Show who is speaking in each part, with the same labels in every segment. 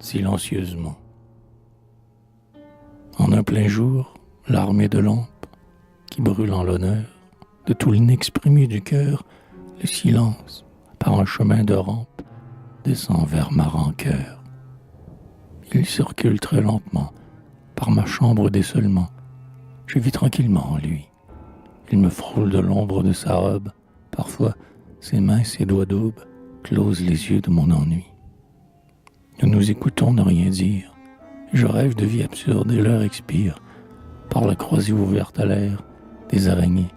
Speaker 1: silencieusement. En un plein jour, l'armée de lampes qui brûle en l'honneur de tout l'inexprimé du cœur, le silence, par un chemin de rampe, descend vers ma rancœur. Il circule très lentement, par ma chambre d'essolement. Je vis tranquillement en lui. Il me frôle de l'ombre de sa robe. Parfois, ses mains, ses doigts d'aube closent les yeux de mon ennui. Nous nous écoutons ne rien dire. Je rêve de vie absurde et l'heure expire. Par la croisée ouverte à l'air, des araignées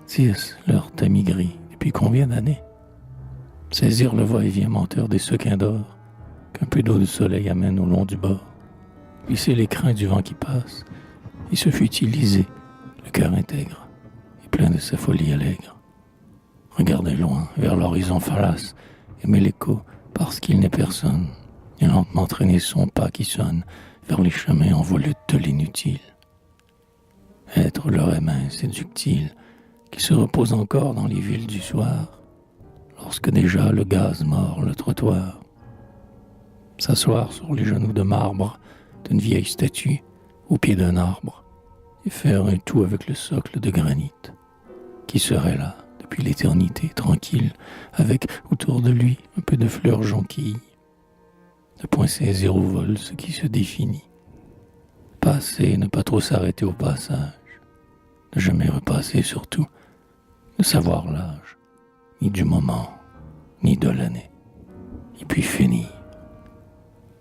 Speaker 1: tissent leur tamis gris. Depuis combien d'années? Saisir le va-et-vient menteur des sequins d'or qu'un peu d'eau de soleil amène au long du bord. Visser les crins du vent qui passe et se futiliser, le cœur intègre et plein de sa folie allègre. Regarder loin vers l'horizon fallace, aimer l'écho parce qu'il n'est personne, et lentement traîner son pas qui sonne vers les chemins en volute de l'inutile. Être l'oreille mince et ductile qui se repose encore dans les villes du soir, lorsque déjà le gaz mord le trottoir. S'asseoir sur les genoux de marbre d'une vieille statue au pied d'un arbre et faire un tout avec le socle de granit qui serait là depuis l'éternité tranquille avec autour de lui un peu de fleurs jonquilles. Ne point saisir au vol ce qui se définit. Passer, ne pas trop s'arrêter au passage. Ne jamais repasser surtout. Ne savoir l'âge, ni du moment, ni de l'année. Et puis finir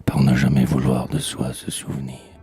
Speaker 1: par ne jamais vouloir de soi se souvenir.